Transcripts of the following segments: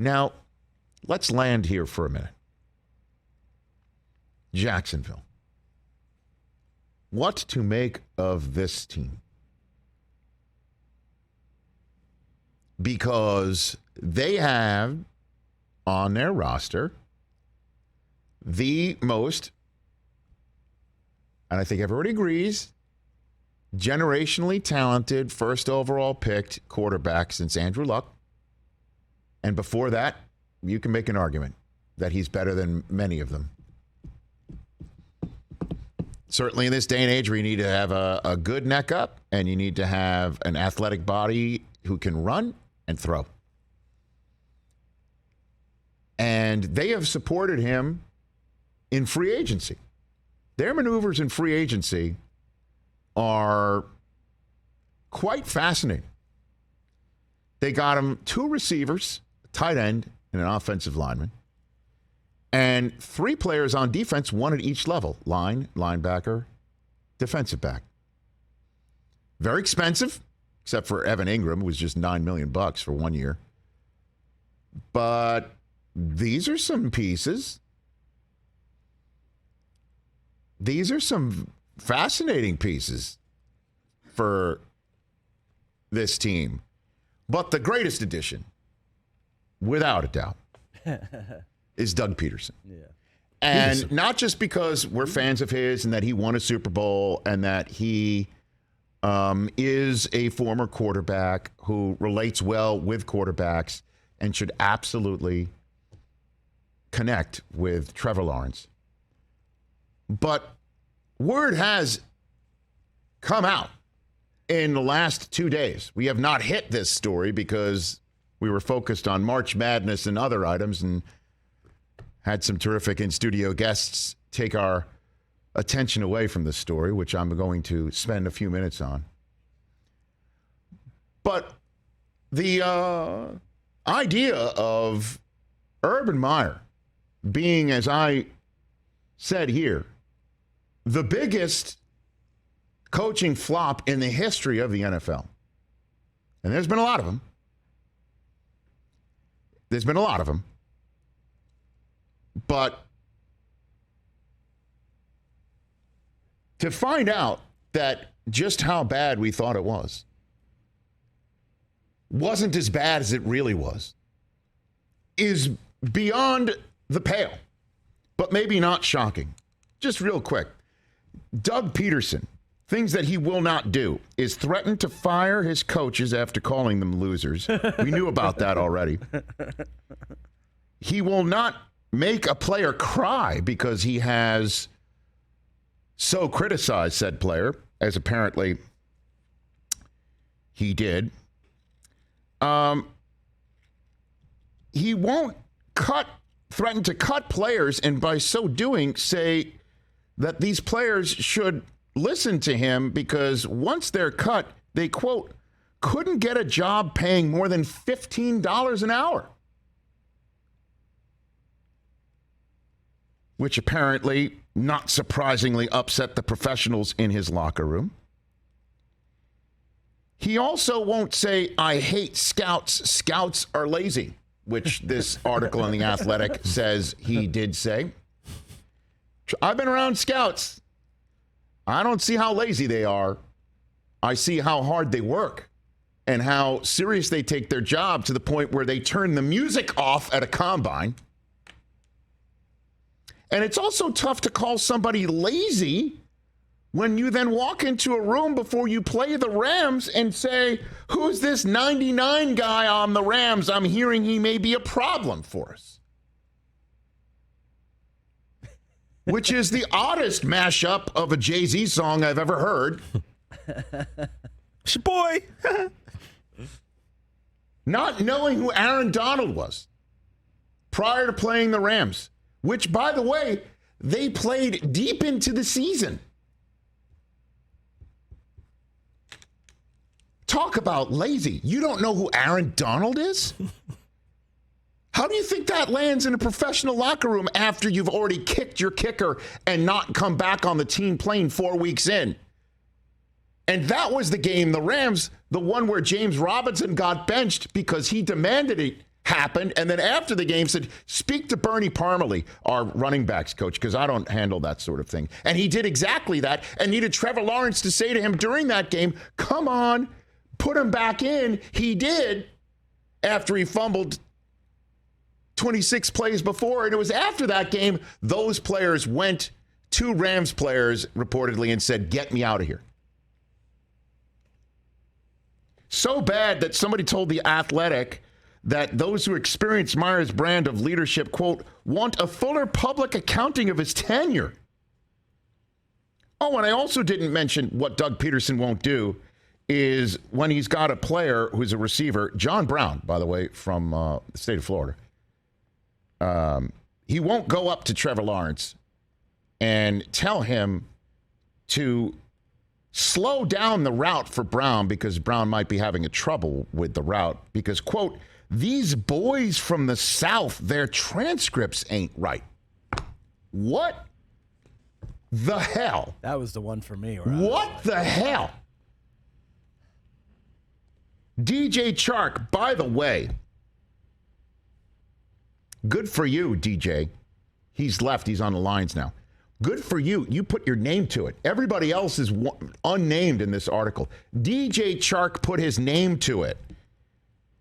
Now, let's land here for a minute. Jacksonville. What to make of this team? Because they have on their roster the most, and I think everybody agrees, generationally talented first overall picked quarterback since Andrew Luck. And before that, you can make an argument that he's better than many of them. Certainly in this day and age where you need to have a good neck up and you need to have an athletic body who can run and throw. And they have supported him in free agency. Their maneuvers in free agency are quite fascinating. They got him 2 receivers, a tight end, and an offensive lineman, and 3 players on defense, 1 at each level: line, linebacker, defensive back. Very expensive, except for Evan Ingram, who was just $9 million for 1 year. But these are some pieces. These are some fascinating pieces for this team. But the greatest addition, without a doubt, is Doug Peterson. Yeah. And not just because we're fans of his and that he won a Super Bowl and that he is a former quarterback who relates well with quarterbacks and should absolutely connect with Trevor Lawrence. But word has come out in the last 2 days. We have not hit this story because we were focused on March Madness and other items and had some terrific in-studio guests take our attention away from this story, which I'm going to spend a few minutes on. But the idea of Urban Meyer being, as I said here, the biggest coaching flop in the history of the NFL. And there's been a lot of them. But to find out that just how bad we thought it wasn't as bad as it really was, is beyond the pale, but maybe not shocking. Just real quick, Doug Peterson, things that he will not do is threaten to fire his coaches after calling them losers. We knew about that already. He will not make a player cry because he has so criticized said player, as apparently he did. He won't threaten to cut players, and by so doing, say that these players should listen to him because once they're cut, they, quote, couldn't get a job paying more than $15 an hour. Which apparently, not surprisingly, upset the professionals in his locker room. He also won't say, I hate scouts. Scouts are lazy, which this article in The Athletic says he did say. I've been around scouts. I don't see how lazy they are. I see how hard they work and how serious they take their job to the point where they turn the music off at a combine. And it's also tough to call somebody lazy when you then walk into a room before you play the Rams and say, who's this 99 guy on the Rams? I'm hearing he may be a problem for us. Which is the oddest mashup of a Jay-Z song I've ever heard. Boy. Not knowing who Aaron Donald was prior to playing the Rams, which, by the way, they played deep into the season. Talk about lazy. You don't know who Aaron Donald is? How do you think that lands in a professional locker room after you've already kicked your kicker and not come back on the team plane 4 weeks in? And that was the game, the Rams, the one where James Robinson got benched because he demanded it. happened, and then after the game said, speak to Bernie Parmalee, our running backs coach, because I don't handle that sort of thing. And he did exactly that and needed Trevor Lawrence to say to him during that game, come on, put him back in. He did after he fumbled 26 plays before. And it was after that game, those players went to Rams players reportedly and said, get me out of here. So bad that somebody told The Athletic that those who experience Meyer's brand of leadership, quote, want a fuller public accounting of his tenure. Oh, and I also didn't mention what Doug Peterson won't do is when he's got a player who's a receiver, John Brown, by the way, from the state of Florida. He won't go up to Trevor Lawrence and tell him to slow down the route for Brown because Brown might be having a trouble with the route because, quote, these boys from the South, their transcripts ain't right. What the hell? That was the one for me. What the hell? DJ Chark, by the way, good for you, DJ. He's left. He's on the lines now. Good for you. You put your name to it. Everybody else is unnamed in this article. DJ Chark put his name to it,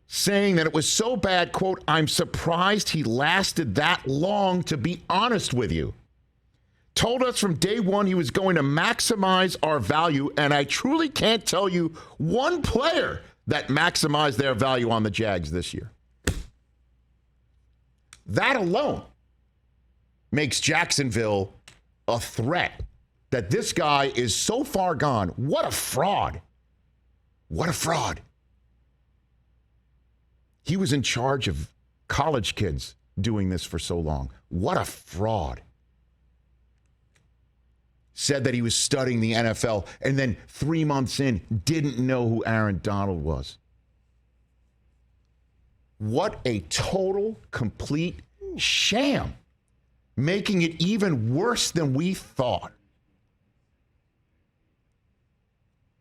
saying that it was so bad, quote, I'm surprised he lasted that long, to be honest with you. Told us from day one he was going to maximize our value, and I truly can't tell you one player that maximized their value on the Jags this year. That alone makes Jacksonville a threat that this guy is so far gone. What a fraud. What a fraud. He was in charge of college kids doing this for so long. What a fraud. Said that he was studying the NFL and then 3 months in didn't know who Aaron Donald was. What a total, complete sham. Making it even worse than we thought.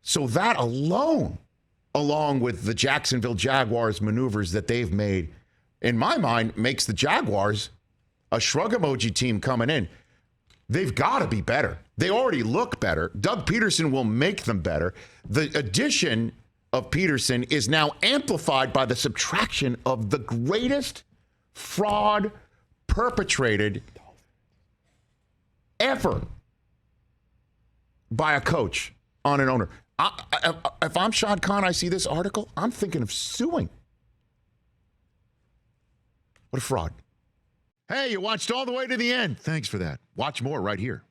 So that alone, along with the Jacksonville Jaguars maneuvers that they've made, in my mind, makes the Jaguars a shrug emoji team coming in. They've got to be better. They already look better. Doug Peterson will make them better. The addition of Peterson is now amplified by the subtraction of the greatest fraud perpetrated ever by a coach on an owner. If I'm Shad Khan, I see this article, I'm thinking of suing. What a fraud. Hey, you watched all the way to the end. Thanks for that. Watch more right here.